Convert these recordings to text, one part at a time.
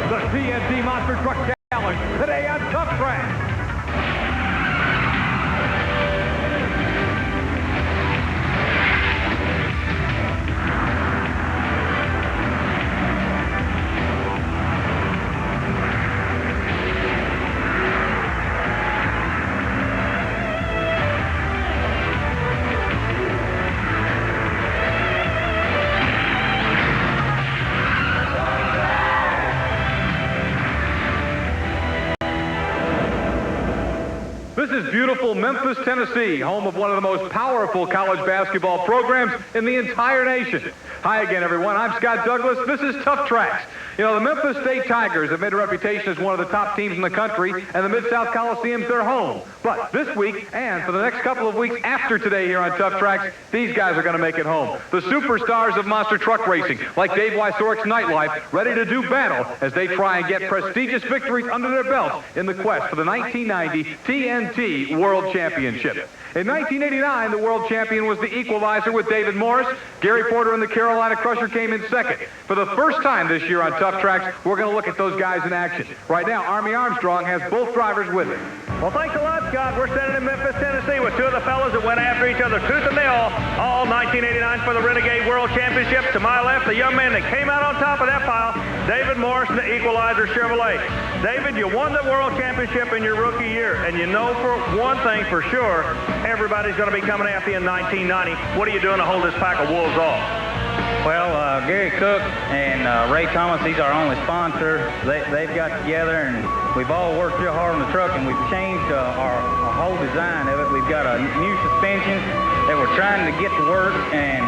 the TNT Monster Truck Challenge, today on Tuff Trax. This is beautiful Memphis, Tennessee, home of one of the most powerful college basketball programs in the entire nation. Hi again, everyone. I'm Scott Douglas. This is Tuff Trax. You know, the Memphis State Tigers have made a reputation as one of the top teams in the country, and the MidSouth Coliseum's their home. But this week, and for the next couple of weeks after today here on Tuff Trax, these guys are going to make it home. The superstars of monster truck racing, like Dave Wiechorek's Nightlife, ready to do battle as they try and get prestigious victories under their belts in the quest for the 1990 TNT World Championship. In 1989, the world champion was the Equalizer with David Morris. Gary Porter and the Carolina Crusher came in second. For the first time this year on Tuff Trax, we're going to look at those guys in action. Right now, Army Armstrong has both drivers with him. Well, thanks a lot, Scott. We're standing in Memphis, Tennessee with two of the fellas that went after each other tooth and nail all 1989 for the Renegade World Championship. To my left, the young man that came out on top of that pile, David Morris, the Equalizer Chevrolet. David, you won the World Championship in your rookie year, and you know for one thing for sure, everybody's going to be coming after you in 1990. What are you doing to hold this pack of wolves off? Well, Gary Cook and Ray Thomas, he's our only sponsor. They've got together, and we've all worked real hard on the truck, and we've changed our whole design of it. We've got a new suspension that we're trying to get to work, and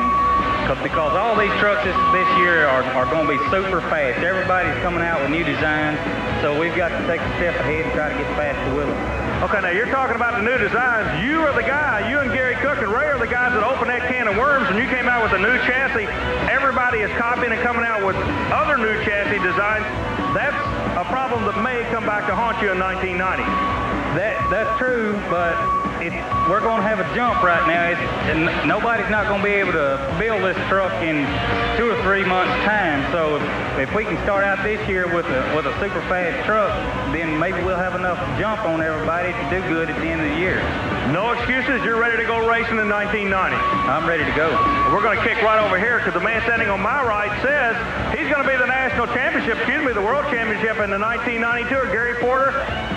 because all these trucks this year are going to be super fast. Everybody's coming out with new designs, so we've got to take a step ahead and try to get faster with them. Okay, now you're talking about the new designs. You are the guy, you and Gary Cook and Ray are the guys that opened that can of worms, and you came out with a new chassis. Everybody is copying and coming out with other new chassis designs. That's a problem that may come back to haunt you in 1990. That's true, but we're going to have a jump right now. And nobody's not going to be able to build this truck in 2 or 3 months' time. So if we can start out this year with a super fast truck, then maybe we'll have enough jump on everybody to do good at the end of the year. No excuses. You're ready to go racing in 1990. I'm ready to go. We're going to kick right over here because the man standing on my right says he's going to be the national championship, the world championship in the 1990 tour. Gary Porter,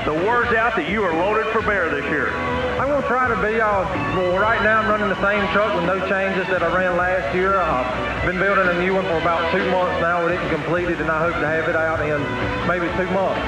the word's out that you are loaded for bear this year. I'm going to try to be. Well, right now I'm running the same truck with no changes that I ran last year. I've been building a new one for about 2 months now with it completed, and I hope to have it out in maybe 2 months.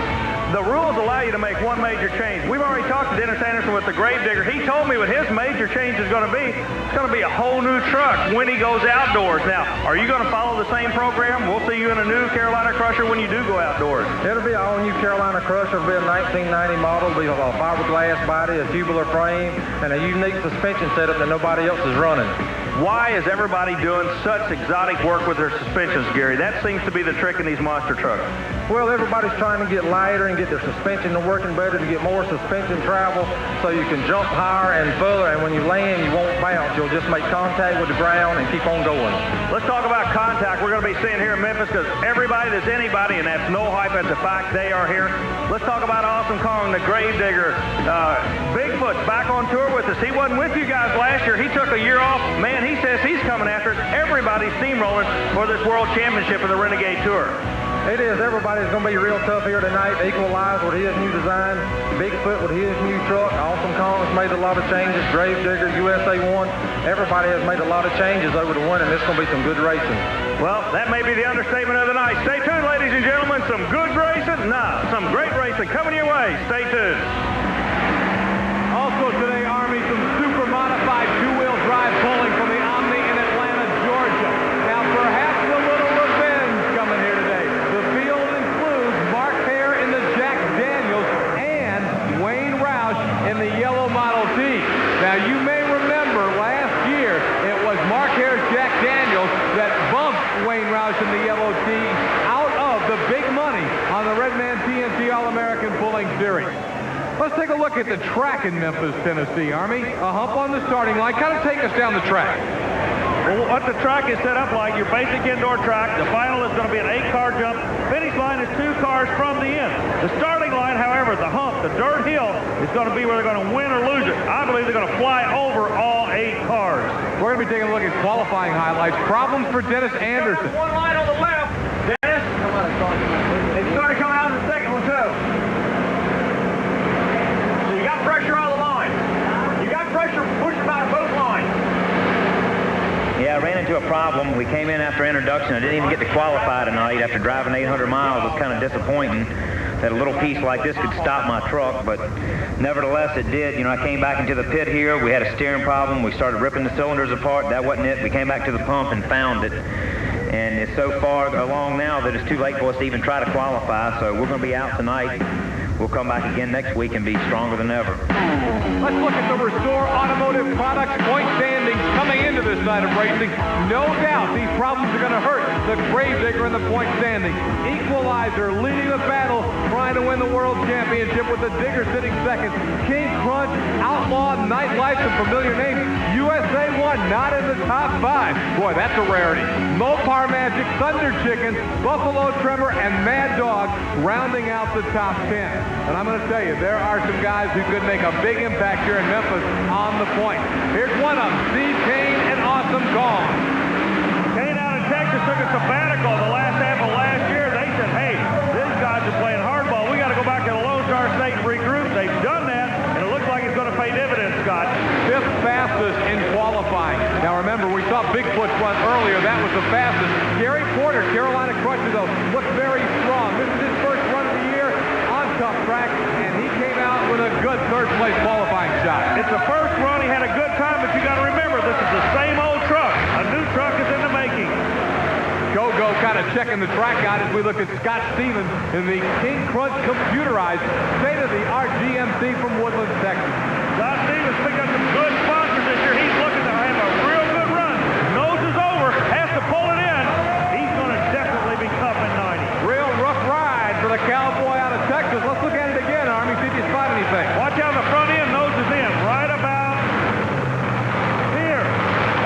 The rules allow you to make one major change. We've already talked to Dennis Anderson with the Gravedigger. He told me what his major change is going to be. It's going to be a whole new truck when he goes outdoors. Now, are you going to follow the same program? We'll see you in a new Carolina Crusher when you do go outdoors. It'll be an all-new Carolina Crusher. It'll be a 1990 model. It'll be a fiberglass body, a tubular frame, and a unique suspension setup that nobody else is running. Why is everybody doing such exotic work with their suspensions, Gary? That seems to be the trick in these monster trucks. Well, everybody's trying to get lighter and get their suspension to working better to get more suspension travel so you can jump higher and further, and when you land, you won't bounce. You'll just make contact with the ground and keep on going. Let's talk about contact. We're going to be seeing here in Memphis because everybody that's anybody, and that's no hype, that's a fact, they are here. Let's talk about Awesome Kong, the Gravedigger. Bigfoot's back on tour with us. He wasn't with you guys last year. He took a year off. Man, he says he's coming after it. Everybody's steamrolling for this World Championship of the Renegade Tour. It is. Everybody's going to be real tough here tonight. Equalizer with his new design. Bigfoot with his new truck. Awesome Kong's made a lot of changes. Gravedigger, USA 1. Everybody has made a lot of changes over the winter, and it's going to be some good racing. Well, that may be the understatement of the night. Stay tuned, ladies and gentlemen. Some good racing? Nah, some great racing coming your way. Stay tuned. Also today, Army, some super modified two-wheel drive pulling from the Omni in Atlanta, Georgia. Now, perhaps a little revenge coming here today. The field includes Mark Hare in the Jack Daniels and Wayne Roush in the yellow Model T. Now, you may remember last year it was Mark Hare's Jack Daniels that bumped Wayne Roush in the yellow T out of the big money on the Redman TNT All-American Pulling Series. Let's take a look at the track in Memphis, Tennessee, Army. A hump on the starting line. Kind of take us down the track. Well, what the track is set up like, your basic indoor track, the final is going to be an 8-car jump. Finish line is 2 cars from the end. The starting line, however, the hump, the dirt hill, is going to be where they're going to win or lose it. I believe they're going to fly over all 8 cars. We're going to be taking a look at qualifying highlights. Problems for Dennis Anderson. One line on the left. Dennis, it's starting to come out in the second one, too. So you got pressure on the line. You got pressure pushed by both lines. Yeah, I ran into a problem. We came in after introduction. I didn't even get to qualify tonight after driving 800 miles. It was kind of disappointing that a little piece like this could stop my truck, but nevertheless it did. You know, I came back into the pit here. We had a steering problem. We started ripping the cylinders apart. That wasn't it. We came back to the pump and found it. And it's so far along now that it's too late for us to even try to qualify, so we're going to be out tonight. We'll come back again next week and be stronger than ever. Let's look at the Restore Automotive Products point standings coming into this night of racing. No doubt these problems are going to hurt the Gravedigger in the point standings. Equalizer leading the battle, trying to win the World Championship with the Digger sitting second. King Krunch, Outlaw, Nightlife, some familiar names. USA 1 not in the top 5. Boy, that's a rarity. Mopar Magic, Thunder Chicken, Buffalo Tremor, and Mad Dog rounding out the top 10. And I'm going to tell you, there are some guys who could make a big impact here in Memphis on the point. Here's one of them, Steve Cain and Awesome Kong. Cain out of Texas took a sabbatical the last half of last year. They said, hey, these guys are playing hardball. We got to go back to the Lone Star State and regroup. They've done that, and it looks like it's going to pay dividends, Scott. 5th fastest in qualifying. Now remember, we saw Bigfoot run earlier. That was the fastest. Gary Porter, Carolina Crutches, though, looked very strong. This is his first run of the year on Tuff Trax, and he came out with a good third-place qualifying shot. It's the first run. He had a good time, but you got to remember, this is the same old truck. A new truck is in the making. Go kind of checking the track out as we look at Scott Stevens in the King Krunch computerized state-of-the-art GMC from Woodland, Texas. Scott Stevens picked up some good sponsors this year. He's looking to have a real good run. Nose is over, has to pull it in. He's going to definitely be tough in 90. Real rough ride for the cowboy out of Texas. Let's look at it again, Army, see if you spot anything. Watch out the front end, nose is in, right about here.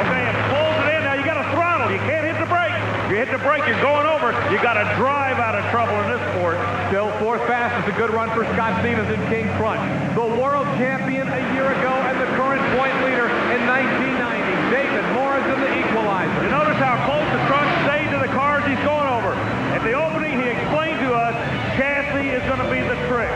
Okay, it pulls it in. Now you got to throttle. You can't hit the brake. If you hit the brake, you're going over. You got to drive out of trouble in this sport. Still 4th fastest. A good run for Scott Stevens in King Krunch. The world champion a year ago and the current point leader in 1990. David Morris in the Equalizer. You notice how close the Krunch stayed to the cars he's going over. At the opening, he explained to us, chassis is going to be the trick.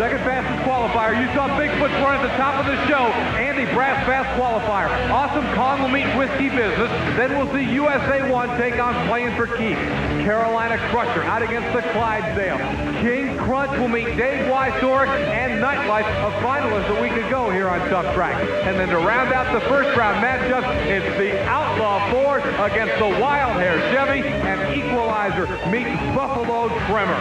2nd fastest qualifier. You saw Bigfoot's run at the top of the show. Andy Brass fast qualifier. Awesome Kong will meet Whiskey Business. Then we'll see USA 1 take on Playing for Keith. Carolina Crusher out against the Clydesdale. King Krunch will meet Dave Wieczorek and Nightlife, a finalist a week ago here on Tuff Trax. And then to round out the first round matchup, it's the Outlaw Force against the Wild Hair Chevy, and Equalizer meets Buffalo Tremor.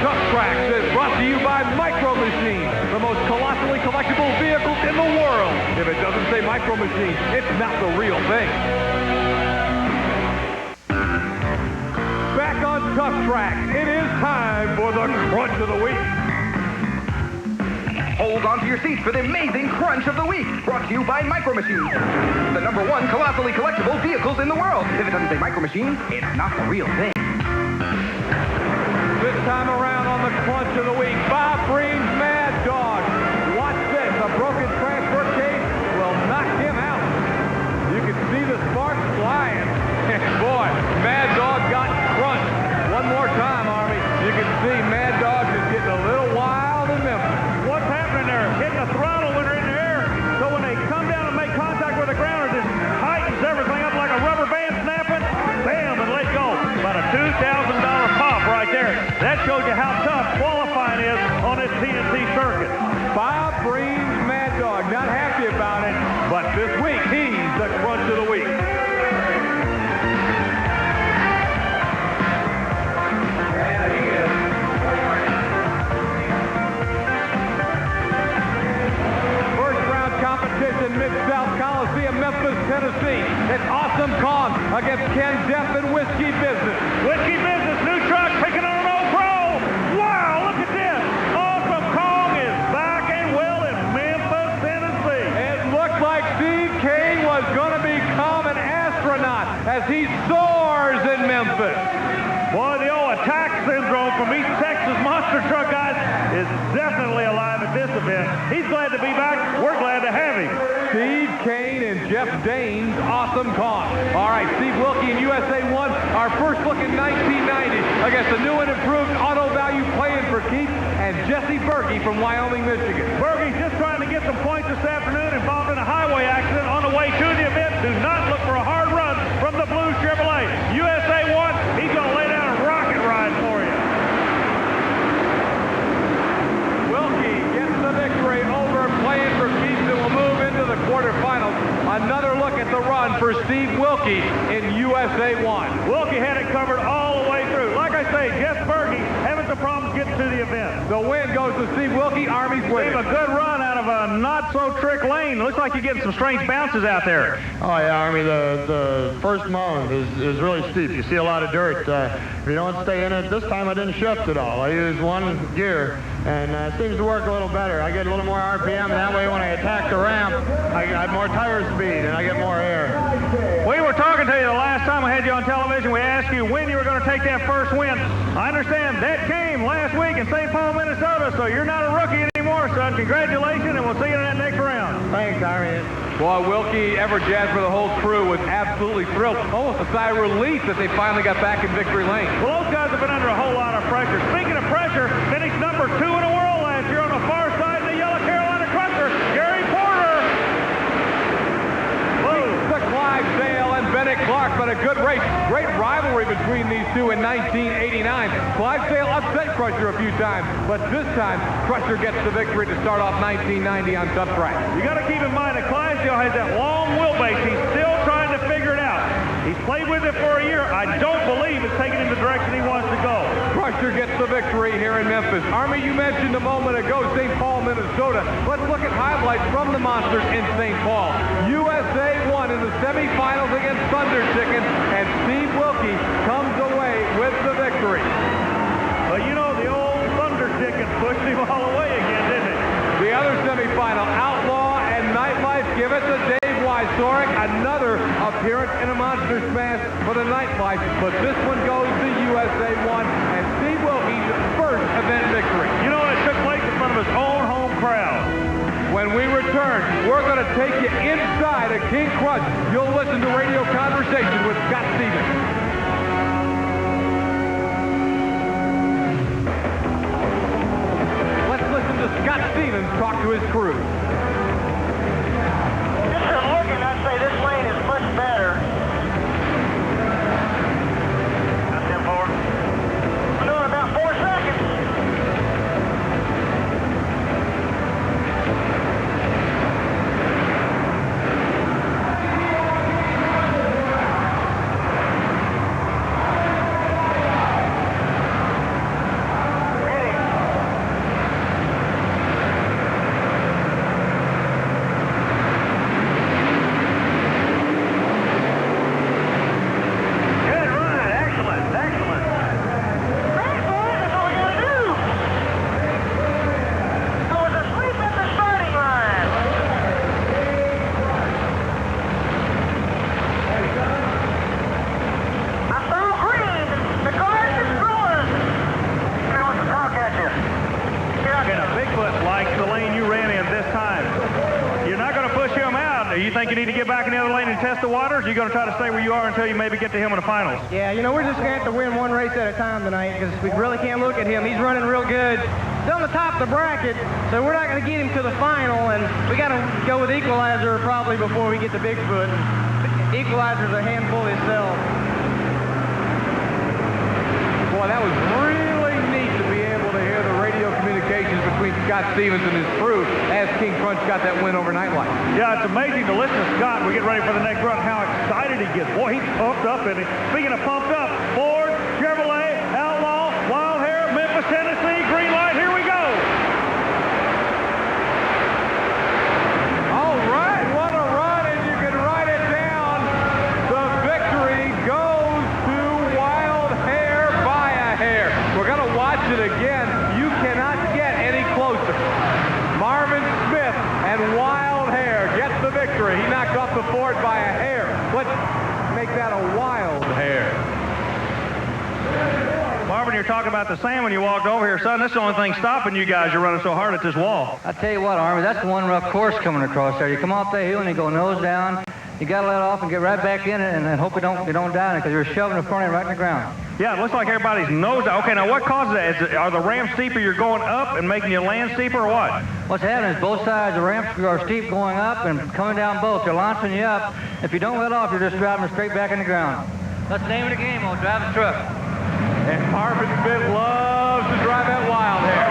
Tuff Trax is brought to you by Micro Machines, the most colossally collectible vehicles in the world. If it doesn't say Micro Machines, it's not the real thing. Back on Tuff Trax, it is time for the Crunch of the Week. Hold on to your seats for the amazing Crunch of the Week, brought to you by Micro Machines, the #1 colossally collectible vehicles in the world. If it doesn't say Micro Machines, it's not the real thing. This time around on the Crunch of the Week, Bob Breen's Mad Dog. Watch this, a broken transfer case will knock him out. You can see the sparks flying. And boy, Mad Dog got crunched. One more time, Army. You can see Mad Dog is getting a little wild in Memphis. What's happening there? Hitting the throttle when they're in the air. So when they come down and make contact with the ground, it just tightens everything up like a rubber band snapping. Bam, and let go. About a $2,000 pop right there. That shows you how tough qualifying is on this TNT circuit. Bob Breen's Mad Dog, not happy about it, but this week he's the Crunch of the Week. First round competition, MidSouth Coliseum, Memphis, Tennessee. It's Awesome Kong against Ken Depp and Whiskey Business. Whiskey Business, new truck, picking on an old pro. Wow, look at this. Awesome Kong is back and well in Memphis, Tennessee. And as he soars in Memphis. Boy, the old attack syndrome from East Texas monster truck guys is definitely alive at this event. He's glad to be back. We're glad to have him. Steve Cain and Jeff Dane's awesome cause. All right, Steve Wilke in USA 1. Our first look in 1990 against the new and improved auto value playing for keeps and Jesse Birgy from Wyoming, Michigan. Birgy's just trying to get some points this afternoon involved in a highway accident on the way to the event. Do not look for a hard run from the blue Chevrolet. USA 1, he's going to lay down a rocket ride for you. Wilke gets the victory over playing for keeps and will move into the quarterfinals. Another look at the run for Steve Wilke in USA 1. Wilke had it covered all the way through. Like I say, Jess Birgy having some problems getting to the event. The win goes to Steve Wilke. Army's winning. A good run out of a not-so-trick lane. Looks like you're getting some strange bounces out there. Oh, yeah, Army, the first mound is really steep. You see a lot of dirt. If you don't stay in it, this time I didn't shift at all. I used one gear, and it seems to work a little better. I get a little more RPM, and that way when I attack the ramp, I have more tire speed, and I get more air. We were talking to you the last time we had you on television. We asked you when you were going to take that first win. I understand that came last week in St. Paul, Minnesota, so you're not a rookie anymore, son. Congratulations, and we'll see you in that next round. Thanks, Army. Boy, Wilke, Jasper, the whole crew was absolutely thrilled. Almost a sigh of relief that they finally got back in victory lane. Well, those guys have been under a whole lot of pressure. Speaking of pressure, finished number 2 in the world last year on the far side of the Yellow Carolina Crusher, Gary Porter. The Clydesdale-Bennett Clark, but a good race. Great rivalry between these two in 1989. Clydesdale upset Crusher a few times, but this time Crusher gets the victory to start off 1990 on Tuff Trax. You got to keep in mind that Clydesdale has that long wheelbase. He's still trying to figure it out. He's played with it for a year. I don't believe it's taking him the direction he wants to go. Crusher gets the victory here in Memphis. Army, you mentioned a moment ago St. Paul, Minnesota. Let's look at highlights from the Monsters in St. Paul. USA 1 in the semifinals against Thunder Chicken, and Steve Wilke comes away with the victory. But you know, the old Thunder Chicken pushed him all the way again, didn't he? The other semifinal, Outlaw and Nightlife, give it to Dave Wieczorek. Another appearance in a Monster Smash for the Nightlife, but this one goes to USA 1 and Steve Wilke's first event victory. You know, it took place in front of his own home crowd. When we return, we're going to take you inside a King Krunch. You'll listen to Radio Conversation with Scott Stevens. Let's listen to Scott Stevens talk to his crew. Just from looking, I'd say this lane is much better. That's 10-4. We're doing about 4 seconds. Test the waters, or you going to try to stay where you are until you maybe get to him in the finals? Yeah, you know, we're just going to have to win one race at a time tonight because we really can't look at him. He's running real good. He's on the top of the bracket, so we're not going to get him to the final, and we got to go with Equalizer probably before we get to Bigfoot. Equalizer's a handful himself. Boy, that was really neat to be able to hear the radio communications between Scott Stevens and his crew as King Krunch got that win over Nightlife. Yeah, it's amazing to listen to Scott. We get ready for the next run, how excited he gets. Boy, he's pumped up, isn't he? Speaking of pumped up, Ford, Chevrolet, Outlaw, Wild Hair, Memphis, Tennessee, green light, here we go. All right, what a run, and you can write it down. The victory goes to Wild Hair by a hair. We're going to watch it again. You cannot get any closer. Marvin Smith and Wild Hair gets the victory. He knocked off the Ford by a hair. Let's make that a Hair-Marvin, you're talking about the sand when you walked over here, son. That's the only thing stopping you guys. You're running so hard at this wall. I tell you what, Army, that's the one rough course coming across there. You come off that hill and you go nose down. You got to let off and get right back in it and hope you don't die because you're shoving the front end right in the ground. Yeah, it looks like everybody's nose down. Okay, now what causes that? Are the ramps steeper? You're going up and making you land steeper or what? What's happening is both sides of the ramps are steep going up and coming down both. They're launching you up. If you don't let off, you're just driving straight back in the ground. That's the name of the game, old driving truck. And Marvin Smith loves to drive that wild hair.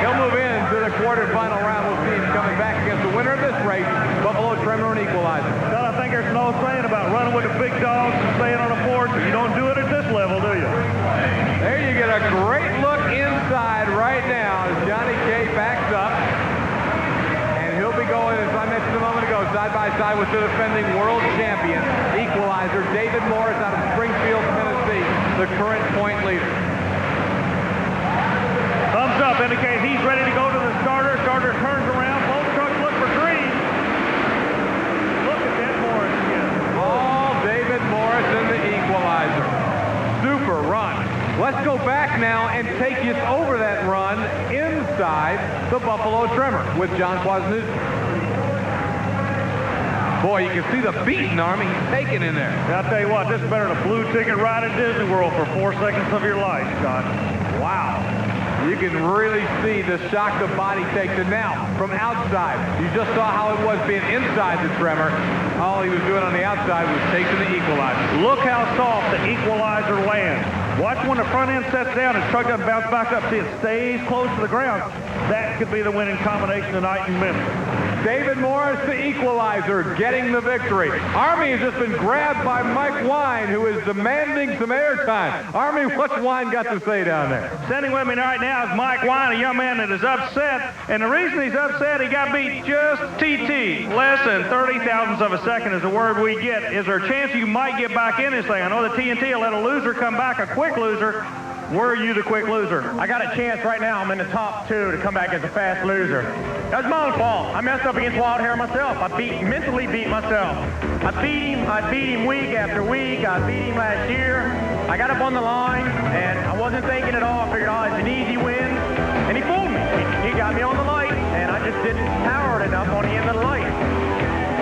He'll move into the quarterfinal round. We'll see him coming back against the winner of this race, Buffalo Tremor and Equalizer. Well, I think there's an old saying about running with the big dogs and staying on the porch. You don't do it at this level, do you? There you get a great look inside right now as Johnny K backs up. And he'll be going, as I mentioned a moment ago, side by side with the defending world champion, Equalizer-David Morris out of Springfield, Tennessee, the current point leader. Thumbs up indicates he's ready to go to the starter. Starter turns around. Both trucks look for green. Look at that Morris again. Oh, David Morris in the Equalizer. Super run. Let's go back now and take you over that run inside the Buffalo Tremor with John Kwasniewski. Boy, you can see the beating, Army. He's taking in there. I'll tell you what, this is better than a blue ticket ride at Disney World for 4 seconds of your life, Scott. Wow. You can really see the shock the body takes. And now, from outside, you just saw how it was being inside the Tremor. All he was doing on the outside was taking the Equalizer. Look how soft the Equalizer lands. Watch when the front end sets down and the truck doesn't bounce back up. See, it stays close to the ground. That could be the winning combination tonight in Memphis. David Morris, the Equalizer, getting the victory. Army has just been grabbed by Mike Wine, who is demanding some airtime. Army, what's Wine got to say down there? Standing with me right now is Mike Wine, a young man that is upset. And the reason he's upset, he got beat just TT. Less than 30 thousandths of a second is the word we get. Is there a chance you might get back in this thing? I know the TNT will let a loser come back, a quick loser. Were you the quick loser? I got a chance right now. I'm in the top 2 to come back as a fast loser. That was my own fault. I messed up against Wild Hair myself. I mentally beat myself. I beat him week after week. I beat him last year. I got up on the line, and I wasn't thinking at all. I figured, oh, it's an easy win. And he fooled me. He got me on the light, and I just didn't power it enough on the end of the light.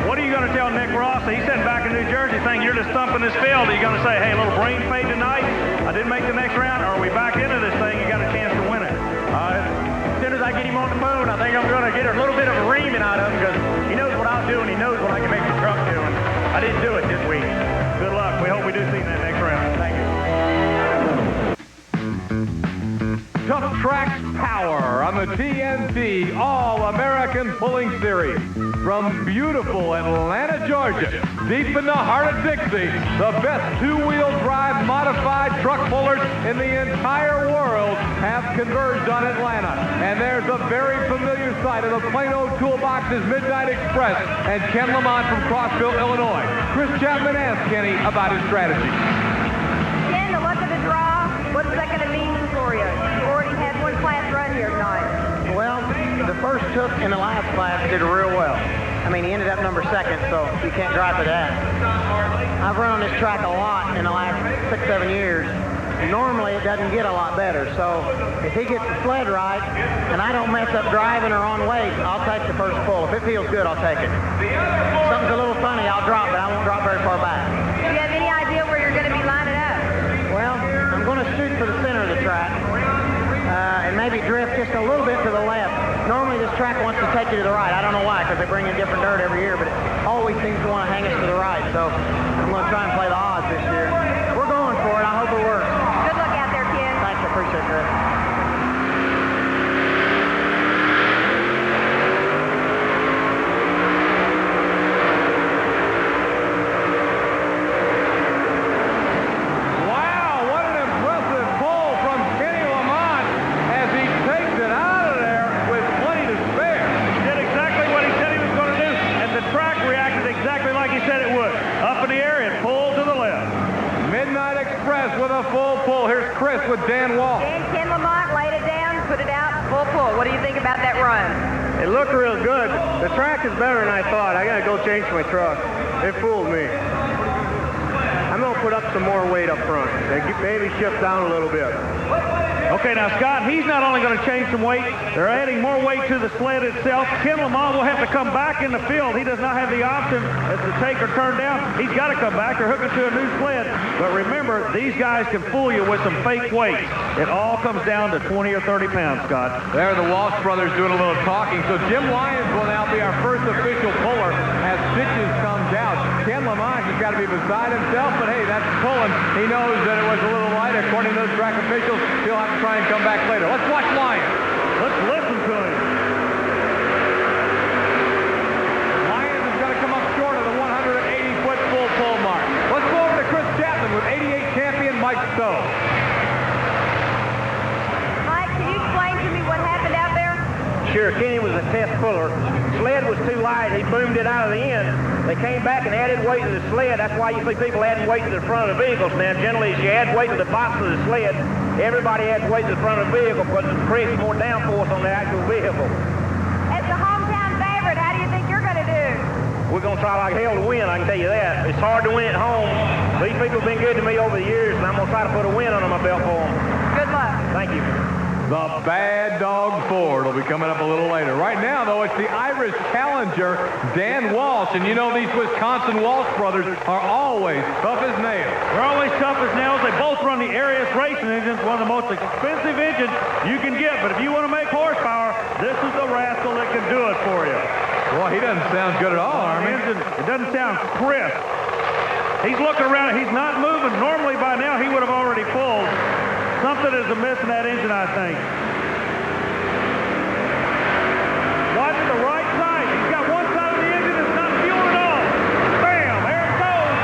What are you going to tell Nick Ross? He's sitting back in New Jersey thinking you're just thumping this field. Are you going to say, hey, a little brain fade tonight? I didn't make the next round. Or are we back into this thing? You got a chance to win it. As soon as I get him on the moon, I think I'm going to get a little bit of a reaming out of him because he knows what I'll do and he knows what I can make the truck do. And I didn't do it this week. Good luck. We hope we do see you in that next round. Thank you. Tuff Trax Power on the TNT All-American Pulling Series. From beautiful Atlanta, Georgia, deep in the heart of Dixie, the best two-wheel drive modified truck pullers in the entire world have converged on Atlanta. And there's a very familiar sight of the Plano Toolbox's Midnight Express and Ken Lamont from Crossville, Illinois. Chris Chapman asked Kenny about his strategy. Ken, the luck of the draw, what's that going to mean for you? You already had one class run here tonight. Well, the first took in the last class did real well. I mean, he ended up number 2nd, so you can't drive for that. I've run on this track a lot in the last 6-7 years. Normally, it doesn't get a lot better. So if he gets the sled right and I don't mess up driving or on weight, I'll take the first pull. If it feels good, I'll take it. If something's a little funny, I'll drop, but I won't drop very far back. Do you have any idea where you're going to be lining up? Well, I'm going to shoot for the center of the track. And maybe drift just a little bit to the left. Normally this track wants to take you to the right. I don't know why, because they bring in different dirt every year, but it always seems to want to hang us to the right. So I'm going to try and play the odds this year. We're going for it. I hope it works. Good luck out there, Ken. Thanks. I appreciate it, Chris. With Dan Wall. And Ken Lamont laid it down, put it out, full pull. What do you think about that run? It looked real good. The track is better than I thought. I got to go change my truck. It fooled me. I'm going to put up some more weight up front. Maybe shift down a little bit. Okay, now, Scott, he's not only going to change some weight, they're adding more weight to the sled itself. Ken Lamont will have to come back in the field. He does not have the option as to take or turn down. He's got to come back or hook it to a new sled. But remember, these guys can fool you with some fake weights. It all comes down to 20 or 30 pounds, Scott. There, the Walsh brothers doing a little talking. So Jim Lyons will now be our first official puller as Stitches comes out. Ken Lamont has got to be beside himself, but hey, that's pulling. He knows that it was a little light. According to those track officials, he'll have to try and come back later. Let's watch Lyons. Let's listen to him. Lyons is going to come up short of the 180-foot full pull mark. Let's go over to Chris Chapman with 88 champion Mike Stowe. Mike, can you explain to me what happened out there? Sure, Kenny was a test puller. Sled was too light. He boomed it out of the end. They came back and added weight to the sled. That's why you see people adding weight to the front of the vehicles now. Generally, as you add weight to the box of the sled, everybody adds weight to the front of the vehicle because it creates more downforce on the actual vehicle. As the hometown favorite, how do you think you're going to do? We're going to try like hell to win, I can tell you that. It's hard to win at home. These people have been good to me over the years, and I'm going to try to put a win under my belt for them. Good luck. Thank you. The Bad Dog Ford will be coming up a little later. Right now, though, it's the Irish challenger, Dan Walsh. And you know these Wisconsin Walsh brothers are always tough as nails. They're always tough as nails. They both run the Arius racing engines, one of the most expensive engines you can get. But if you want to make horsepower, this is the rascal that can do it for you. Well, he doesn't sound good at all, Army. It doesn't sound crisp. He's looking around. He's not moving. Normally, by now, he would have already pulled. Something is amiss in that engine, I think. Watch the right side. He's got one side of the engine that's not fueling at all. Bam! There it goes.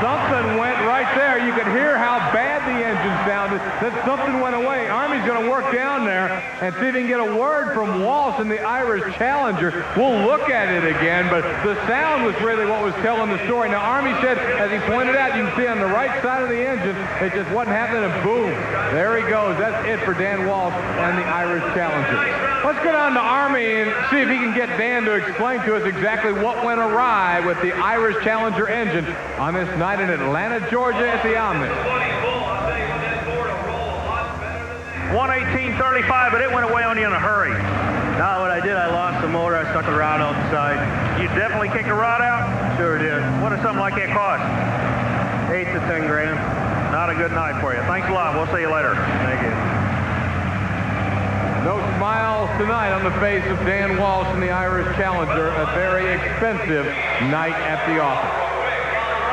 Something went right there. You could hear how bad the engine sounded. Then something went away. Army's going to work down there and see if he can get a word from Walsh and the Irish challenger. We'll look at it again, but the sound was really what was telling the story. Now, Army said, as he pointed out, you can see on the right side of the engine, it just wasn't happening, and boom, there he goes. That's it for Dan Walsh and the Irish challenger. Let's go down to Army and see if he can get Dan to explain to us exactly what went awry with the Irish challenger engine on this night in Atlanta, Georgia at the Omni. 118.35, but it went away on you in a hurry. No, what I did, I lost the motor. I stuck a rod out the side. You definitely kicked a rod out? Sure did. What does something like that cost? 8 to 10 grand. Not a good night for you. Thanks a lot. We'll see you later. Thank you. No smiles tonight on the face of Dan Walsh and the Irish challenger. A very expensive night at the office.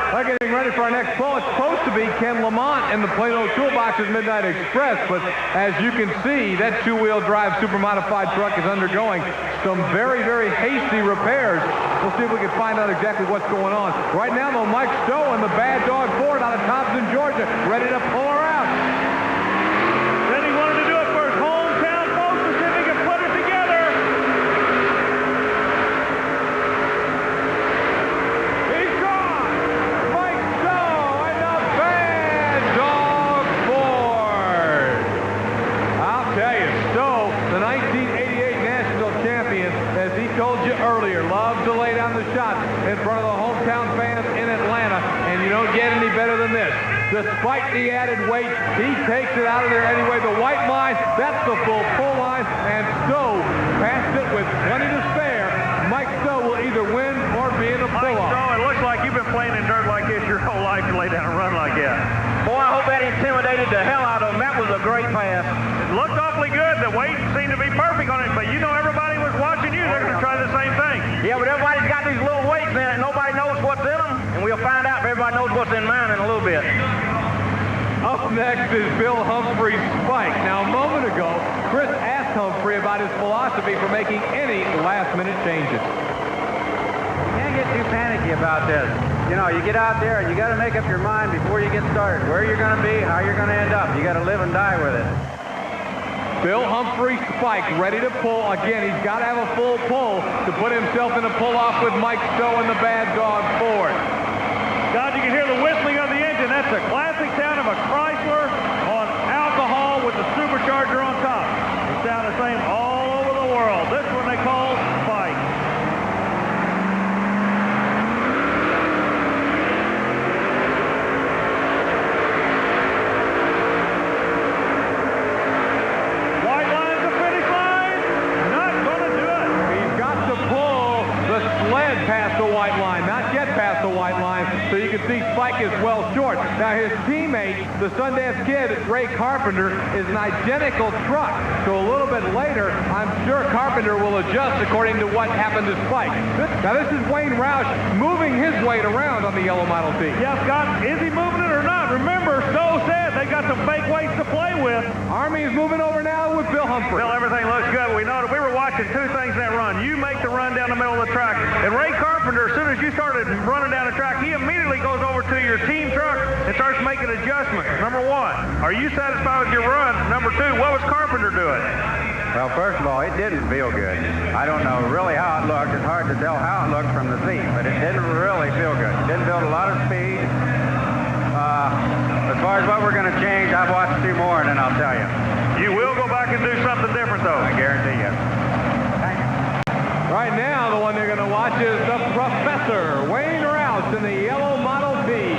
We're getting ready for our next pull. It's supposed to be Ken Lamont in the Plano Toolbox's Midnight Express, but as you can see, that two-wheel drive super modified truck is undergoing some very, very hasty repairs. We'll see if we can find out exactly what's going on. Right now, though, Mike Stowe and the Bad Dog Ford out of Thompson, Georgia, ready to pull her out. Then he wanted to do it for his hometown folks to see if he can put it together. He's gone! Mike Stowe and the Bad Dog Ford. I'll tell you, Stowe, the 1988 national champion, as he told you earlier, loves to lay down the shots in front of the hometown fans in Atlanta, and you don't get any better than this. Despite the added weight, he takes it out of there anyway. The white line, that's the full pull line, and Stowe passed it with plenty to spare. Mike Stowe will either win or be in a pull-off. Mike Stowe, it looks like you've been playing in dirt like this your whole life to lay down and run like that. Boy, I hope that intimidated the hell out of him. That was a great pass. It looked awfully good. The weight seemed to be perfect on it, but you know everybody was watching you. They're going to try the same thing. Yeah, but everybody's got these little weights in it. Nobody knows what's in them, and we'll find out if everybody knows what's in mine in a little bit. Up next is Bill Humphrey's Spike. Now, a moment ago, Chris asked Humphrey about his philosophy for making any last-minute changes. Can't get too panicky about this. You know, you get out there and you got to make up your mind before you get started. Where you're going to be, how you're going to end up. You got to live and die with it. Bill Humphrey Spike ready to pull. Again, he's got to have a full pull to put himself in a pull-off with Mike Stowe and the Bad Dog Ford. God, you can hear the whistling of the engine. That's a classic sound of a Chrysler on alcohol with the supercharger on top. They sound the same all over the world. This one they call Spike. Mike is well short. Now his teammate, the Sundance kid, Ray Carpenter, is an identical truck. So a little bit later, I'm sure Carpenter will adjust according to what happened to Spike. Now this is Wayne Roush moving his weight around on the yellow Model T. Yeah, Scott, is he moving it or not? Remember, Stowe said they got some fake weights to play with. Army is moving over now with Bill Humphrey. Bill, everything looks good. We know that we were watching two things in that run. You make the run down the middle of the track, and Ray Carpenter, as soon as you started running down the track, he immediately goes over to your team truck and starts making adjustments. Number one, are you satisfied with your run? Number two, what was Carpenter doing? Well, first of all, it didn't feel good. I don't know really how it looked. It's hard to tell how it looked from the seat, but it didn't really feel good. It didn't build a lot of speed. As far as what we're going to change, I've watched 2 more, and then I'll tell you. You will go back and do something different, though. I guarantee you. Thank you. Right now, the one they're going to watch is the Professor, Wayne Roush in the yellow Model T.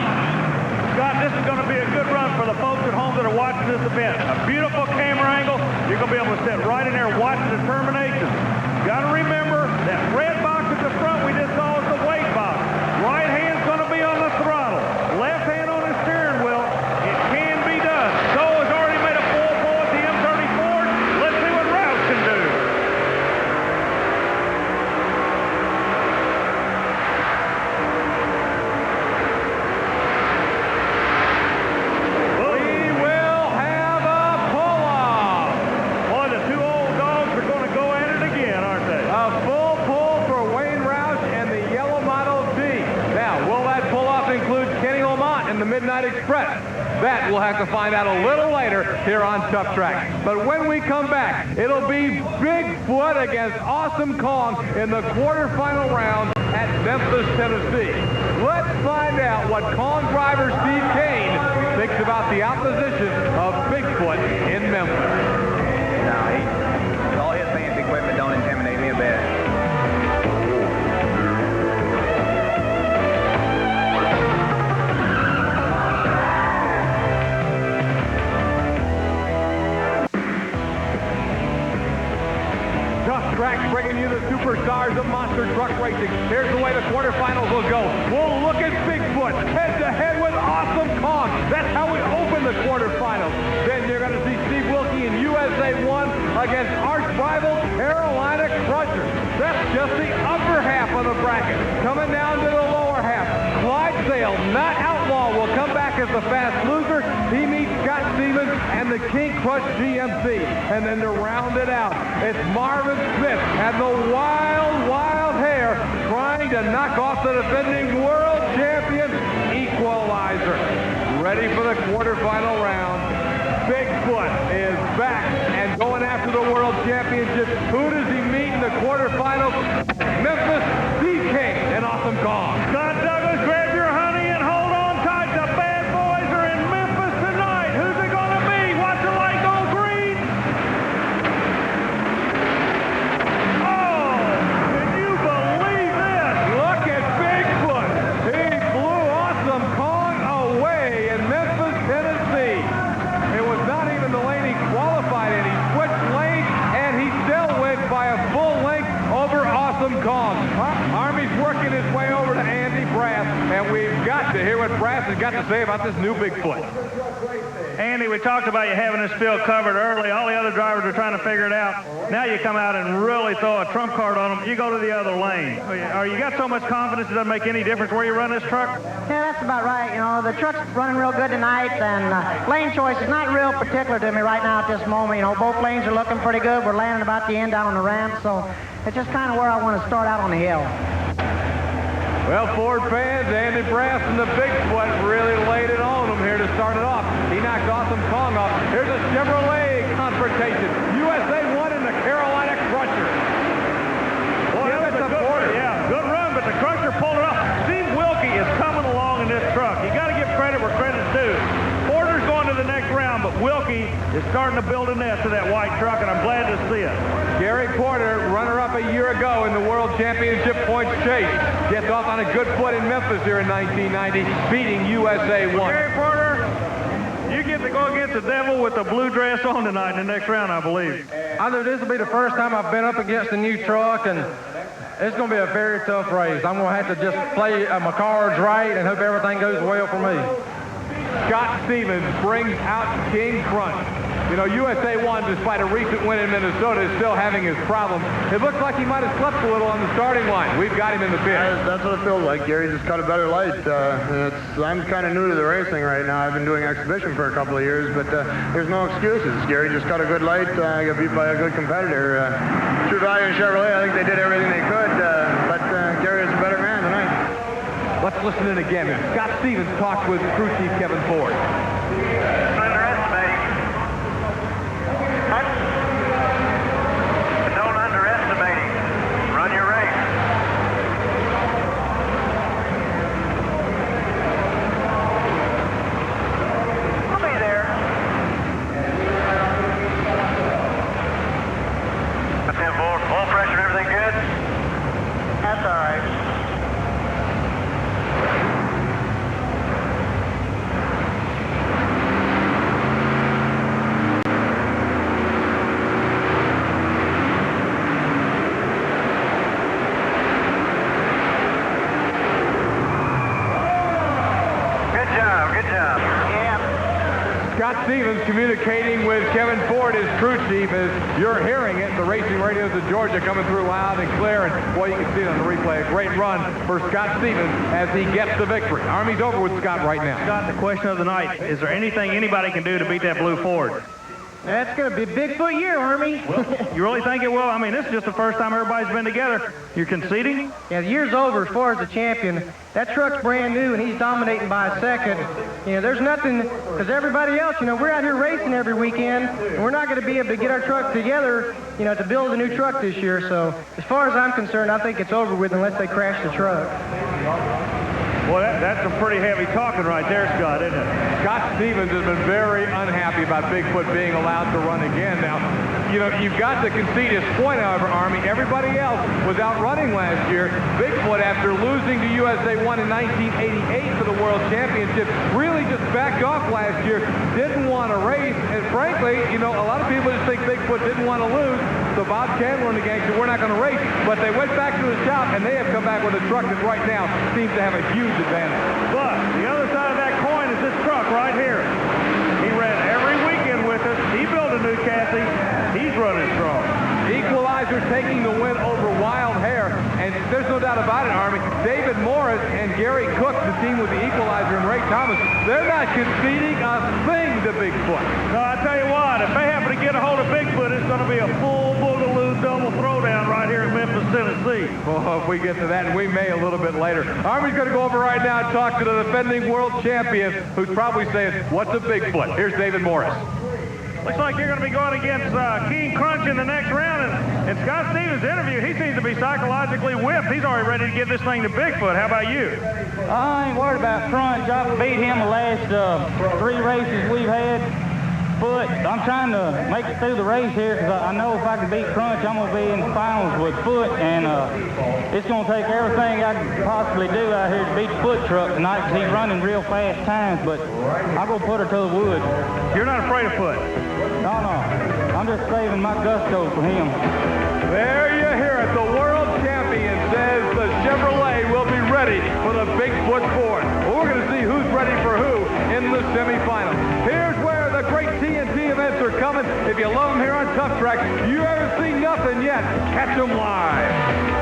Scott, this is going to be a good run for the folks at home that are watching this event. A beautiful camera angle. You're going to be able to sit right in there watching the termination. Got to remember that red box at the front we just saw is the weight box. Right hand's going to be on the throttle. Left hand on the steering wheel. It can be done. So has already made a full pull at the M34. Let's see what Roush can do. Midnight Express. That we'll have to find out a little later here on Tuff Trax. But when we come back, it'll be Bigfoot against Awesome Kong in the quarterfinal round at Memphis, Tennessee. Let's find out what Kong driver Steve Cain thinks about the opposition of Bigfoot in Memphis. No, all his fancy equipment don't intimidate me a bit. Trax bringing you the superstars of monster truck racing. Here's the way the quarterfinals will go. We'll look at Bigfoot head-to-head with Awesome Kong. That's how we open the quarterfinals. Then you're going to see Steve Wilke in USA 1 against arch rival Carolina Crusher. That's just the upper half of the bracket. Coming down to the lower half, Clydesdale, not Outlaw, will come back as the fast loser. He meets Scott Stevens and the King Crush GMC. And then to round it out, it's Marvin Smith and the wild hair trying to knock off the defending world champion, Equalizer. Ready for the quarterfinal round. Bigfoot is back and going after the world championship. Who does he meet in the quarterfinals? Memphis, Steve Cain and Awesome Kong. Scott Douglas, grab your honey and hold on tight. The bad boys are in Memphis tonight. Who's it going to be? Watch the light go green. Oh, can you believe this? Look at Bigfoot. He blew Awesome Kong away in Memphis, Tennessee. It was not even the lane he qualified in. He switched lanes and he still went by a full length over Awesome Kong. Army's working his way over to Andy Brass, and we've got to hear what Brass has got to say about this new Bigfoot. Andy, we talked about you having this field covered early. All the other drivers are trying to figure it out. Now you come out and really throw a trump card on them. You go to the other lane. You got so much confidence it doesn't make any difference where you run this truck? Yeah, that's about right. You know, the truck's running real good tonight, and lane choice is not real particular to me right now at this moment. You know, both lanes are looking pretty good. We're landing about the end down on the ramp, so it's just kind of where I want to start out on the hill. Well, Ford fans, Andy Brass and the Bigfoot really laid it on him here to start it off. He knocked Awesome Kong off. Here's a Chevrolet confrontation. USA 1 in the Carolina Crusher. Boy, that was a good run. Yeah, good run, but the Crusher pulled it off. Steve Wilke is coming along in this truck. You got to give credit where credit's due. Porter's going to the next round, but Wilke is starting to build a nest to that white truck, and I'm glad to see it. Gary Porter, runner-up a year ago in the World Championship points chase, gets off on a good foot in Memphis here in 1990, beating USA 1. Gary Porter, you get to go against the devil with the blue dress on tonight in the next round, I believe. This will be the first time I've been up against a new truck, and It's going to be a very tough race. I'm going to have to just play my cards right and hope everything goes well for me. Scott Stevens brings out King Krunch. You know, USA 1, despite a recent win in Minnesota, is still having his problems. It looks like he might have slept a little on the starting line. We've got him in the pit. That's what it feels like. Gary just cut a better light. I'm kind of new to the racing right now. I've been doing exhibition for a couple of years, but there's no excuses. Gary just cut a good light. I got beat by a good competitor. True Value and Chevrolet, I think they did everything they could, but Gary is a better man tonight. Let's listen in again. Scott Stevens talked with crew chief Kevin Ford. Don't underestimate him. Run your race. I'll be there. That's 10-4. Oil pressure, everything good? That's all right. Scott Stevens communicating with Kevin Ford, his crew chief, as you're hearing it. The racing radios of Georgia coming through loud and clear, and boy, you can see it on the replay. A great run for Scott Stevens as he gets the victory. Army's over with Scott right now. Scott, the question of the night, is there anything anybody can do to beat that blue Ford? That's going to be a Bigfoot year, Army. You really think it will? I mean, this is just the first time everybody's been together. You're conceding? Yeah, the year's over as far as the champion. That truck's brand new, and he's dominating by a second. You know, there's nothing, because everybody else, you know, we're out here racing every weekend, and we're not going to be able to get our truck together, you know, to build a new truck this year. So as far as I'm concerned, I think it's over with unless they crash the truck. Well, that's some pretty heavy talking right there, Scott, isn't it? Scott Stevens has been very unhappy about Bigfoot being allowed to run again. Now, you know, you've got to concede his point, however, Army. Everybody else was out running last year. Bigfoot, after losing to USA 1 in 1988 for the World Championship, really just backed off last year, didn't want to race, and frankly, you know, a lot of people just think Bigfoot didn't want to lose, so Bob Chandler and the gang said, we're not going to race, but they went back to the shop, and they have come back with a truck that right now seems to have a huge advantage. But the other side of that coin is this truck right here. He ran every weekend with us. He built a new chassis. He's running strong. Equalizer taking the win over Wild Hair, and there's no doubt about it, Army. David Morris and Gary Cook, the team with the Equalizer, and Ray Thomas, they're not conceding a thing to Bigfoot. No, I tell you what, if they happen to get a hold of Bigfoot, it's going to be a full boogaloo double throwdown right here in Memphis, Tennessee. Well, if we get to that, and we may a little bit later. Army's going to go over right now and talk to the defending world champion, who's probably saying, what's a Bigfoot? Here's David Morris. Looks like you're going to be going against King Krunch in the next round. And Scott Stevens' interview, he seems to be psychologically whipped. He's already ready to give this thing to Bigfoot. How about you? I ain't worried about Krunch. I beat him the last 3 races we've had. Foot. I'm trying to make it through the race here because I know if I can beat Krunch, I'm going to be in the finals with Foot, and it's going to take everything I can possibly do out here to beat the Foot truck tonight because he's running real fast times, but I'm going to put her to the wood. You're not afraid of Foot? No. I'm just saving my gusto for him. There you hear it. The world champion says the Chevrolet will be ready for the Bigfoot Ford. Well, we're going to see who's ready for who in the semifinals. Here's where the great TNT events are coming. If you love them here on Tuff Trax, you haven't seen nothing yet. Catch them live.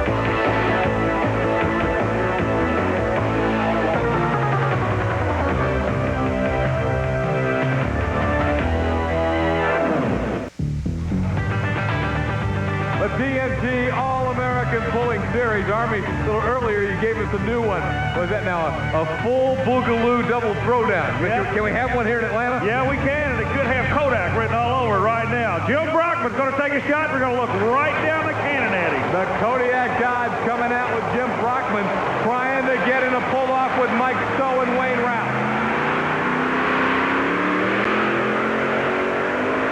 TNT All-American Pulling Series. Army, a little earlier you gave us a new one. Was that now a full boogaloo double throwdown? Yep. Can we have one here in Atlanta? Yeah, we can, and it could have Kodak written all over right now. Jim Brockman's going to take a shot. We're going to look right down the cannon at him. The Kodiak Dodge coming out with Jim Brockman trying to get in a pull-off with Mike Stowe and Wayne Rouse.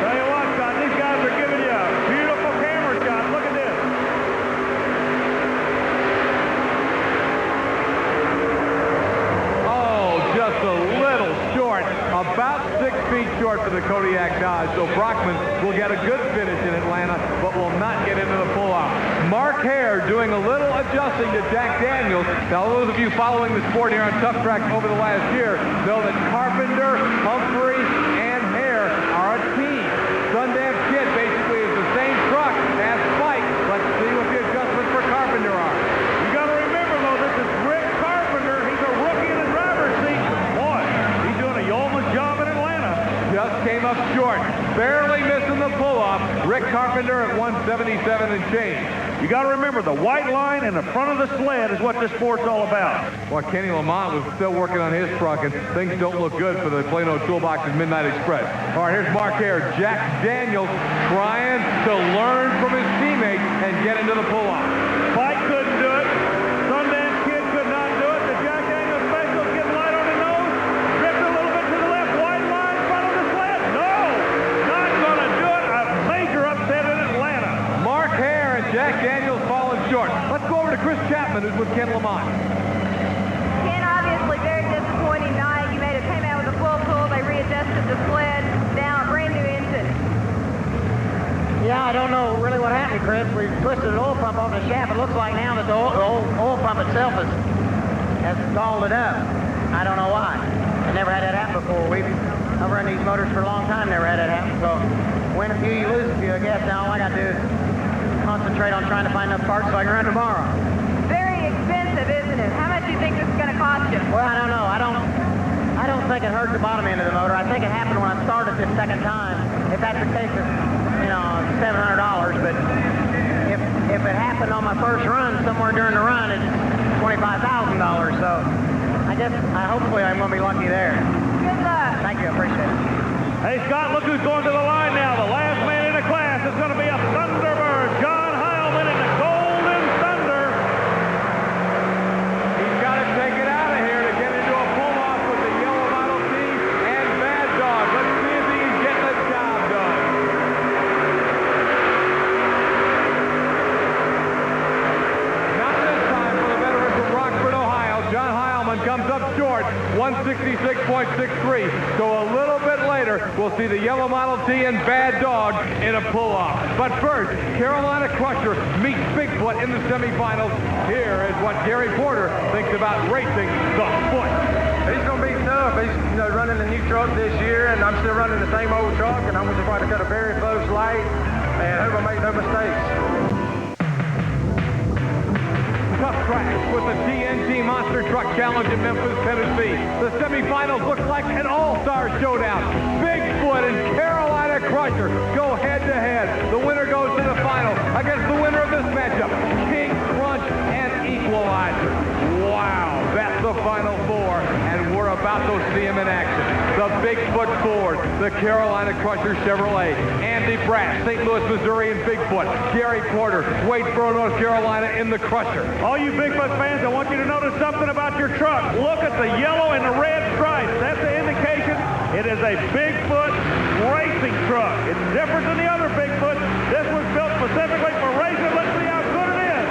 Tell you what, Scott, these guys are giving you a beautiful camera shot. Look at this. Oh, just a little short. A about 6 feet short for the Kodiak Dodge, so Brockman will get a good finish in Atlanta, but will not get into the pull-off. Mark Hare doing a little adjusting to Jack Daniels. Now, those of you following the sport here on Tuff Trax over the last year know that Carpenter, Humphrey, and Hare are a team. Sundance Kid basically is the same truck as Spike. Let's see what the adjustments for Carpenter are. You got to remember, though, this is Rick Carpenter. He's a rookie in the driver's seat. Boy, he's doing a yeoman's job in Atlanta. Just came up short, barely missing the pull-off. Rick Carpenter at 177 and change. You got to remember, the white line in the front of the sled is what this sport's all about. Well, Kenny Lamont was still working on his truck, and things don't look good for the Plano Toolbox's Midnight Express. All right, here's Mark Hare. Jack Daniels trying to learn from his teammate and get into the pull-off. Spike couldn't do it. Sundance Kid could not do it. The Jack Daniels special's getting light on the nose. Drift a little bit to the left. White line in front of the sled. No, not going to do it. A major upset in Atlanta. Mark Hare and Jack Daniels falling short. Let's go over to Chris Chapman, who's with Ken Lamont. Ken, obviously very disappointing night. You made it came out with a full pull. They readjusted the sled. Now a brand new engine. Yeah, I don't know really what happened, Chris. We twisted an oil pump off the shaft. It looks like now that the oil pump itself has stalled it up. I don't know why. I never had that happen before. I've run these motors for a long time, never had that happen. So win a few, you lose a few, I guess. Now all I got to do is concentrate on trying to find enough parts so I can run tomorrow. Very expensive, isn't it? How much do you think this is going to cost you? Well, I don't know. I don't think it hurt the bottom end of the motor. I think it happened when I started this second time. If that's the case, it's, $700. But if it happened on my first run, somewhere during the run, it's $25,000. So hopefully I'm going to be lucky there. Good luck. Thank you. I appreciate it. Hey, Scott, look who's going to the line now. The last man in the class is going to be a Thunderbird. John Heilman in the Golden Thunder. He's got to take it out of here to get into a pull-off with the yellow Model T and Bad Dog. Let's see if he can get the job done. Not this time for the veteran from Rockford, Ohio. John Heilman comes up short, 166.63. So a little bit later, we'll see the yellow Model T and Bad Dog in a pull-off. But first, Carolina Crusher meets Bigfoot in the semifinals. Here is what Gary Porter thinks about racing the Foot. He's going to be tough. He's running a new truck this year, and I'm still running the same old truck, and I'm going to try to cut a very close light and hope I make no mistakes. Tuff Trax with the TNT Monster Truck Challenge in Memphis, Tennessee. The semifinals look like an all-star showdown. Bigfoot and Carolina Crusher go head-to-head. The winner goes to the final against the winner of this matchup, King Krunch and Equalizer. Wow, that's the final four, and we're about to see him in action. The Bigfoot Ford, the Carolina Crusher Chevrolet, Andy Bratt, St. Louis, Missouri, and Bigfoot, Gary Porter, Wadesboro, North Carolina, in the Crusher. All you Bigfoot fans, I want you to notice something about your truck. Look at the yellow and the red stripes. That's the indication it is a Bigfoot racing truck. It's different than the other Bigfoot. This was built specifically for racing. Let's see how good it is.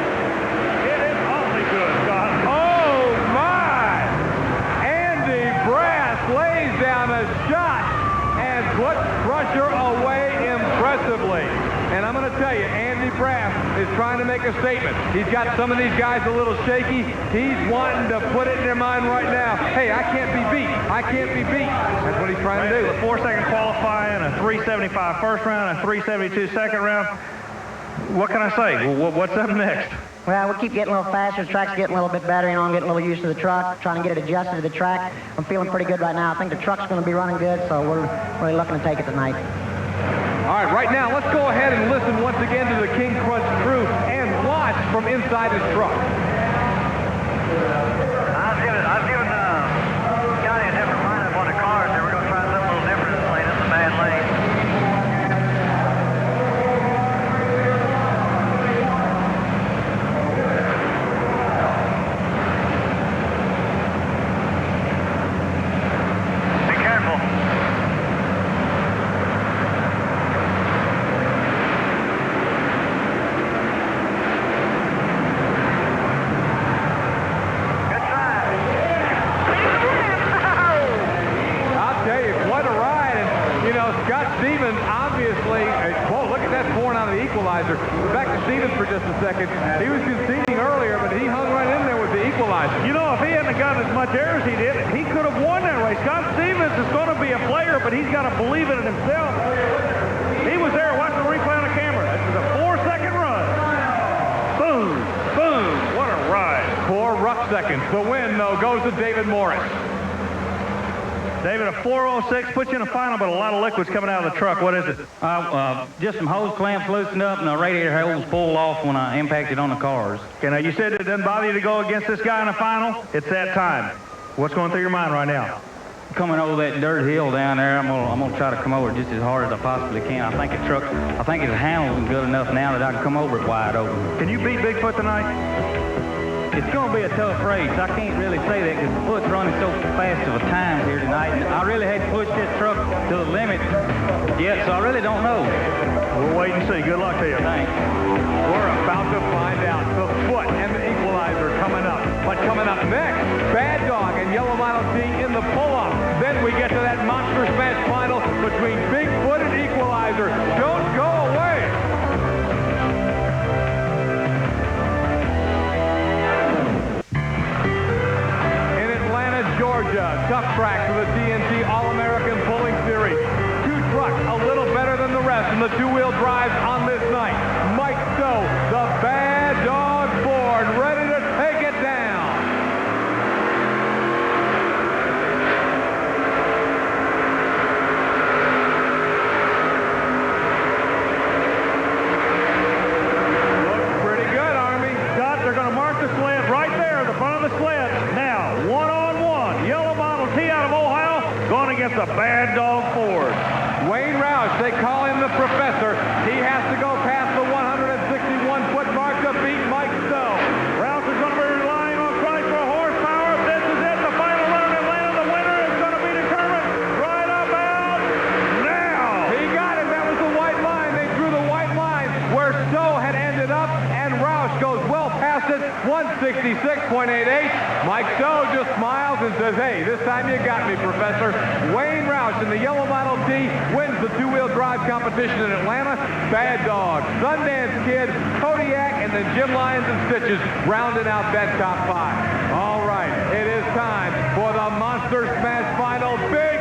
It is awfully good, Scott. Oh, my! Andy Brass lays down a shot and puts Crusher away impressively. And I'm going to tell you, Andy Braff is trying to make a statement. He's got some of these guys a little shaky. He's wanting to put it in their mind right now. Hey, I can't be beat. I can't be beat. That's what he's trying to do. A 4-second qualifying, a 3:75 first round, a 3:72 second round. What can I say? What's up next? Well, we keep getting a little faster. The track's getting a little bit better. I'm getting a little used to the truck, trying to get it adjusted to the track. I'm feeling pretty good right now. I think the truck's going to be running good, so we're really looking to take it tonight. All right, right now, let's go ahead and listen once again to the King Krunch crew and watch from inside his truck. I've given Scotty a different lineup on the cars. They were going to try something a little different in this lane. It's a bad lane. Be careful. Good try. Stevens, obviously, whoa, look at that pouring out of the equalizer. Back to Stevens for just a second. He was conceding earlier, but he hung right in there with the equalizer. You know, if he hadn't gotten as much air as he did, he could have won that race. Scott Stevens is going to be a player, but he's got to believe in it himself. He was there. Watch the replay on the camera. This is a 4-second run. Boom, boom. What a ride. 4 rough seconds. The win, though, goes to David Morris. David, a 4:06 puts you in the final, but a lot of liquids coming out of the truck. What is it? Just some hose clamps loosened up and the radiator hose pulled off when I impacted on the cars. Okay, now you said it doesn't bother you to go against this guy in the final. It's that time. What's going through your mind right now? Coming over that dirt hill down there, I'm gonna try to come over just as hard as I possibly can. I think it's handling good enough now that I can come over it wide open. Can you beat Bigfoot tonight? It's going to be a tough race. I can't really say that because the foot's running so fast of a time here tonight. I really had to push this truck to the limit yet, so I really don't know. We'll wait and see. Good luck to you. Thanks. We're about to find out. The foot and the equalizer coming up. But coming up next, Bad Dog and Yellow Model T in the pull-up. Then we get to that monster smash final between Bigfoot and Equalizer. Don't go away. Georgia, Tuff Trax for the TNT All-American Pulling Series. 2 trucks a little better than the rest in the 2-wheel drives on this night. Mike Stowe, the Bad Dog Ford, ready to take it down. Looks pretty good, Army. Scott, they're going to mark the sled right there, the front of the sled. Now, one-on-one, Yellow Model T out of Ohio, going against the Bad Dog Ford. Wayne Roush, they call him the Professor. He has to go past the 161-foot mark to beat Mike Stowe. Roush is going to be relying on Christ for horsepower. This is it, the final run in Atlanta. The winner is going to be determined right about now. He got it. That was the white line. They drew the white line where Stowe had ended up, and Roush goes well past it, 166.88. Mike Stowe just smiles and says, hey, this time you got me, Professor. Wayne Roush in the Yellow Model T wins the 2-wheel drive competition in Atlanta. Bad Dog, Sundance Kid, Kodiak, and then Jim Lyons and Stitches rounding out that top 5. All right, it is time for the Monster Smash Final. Big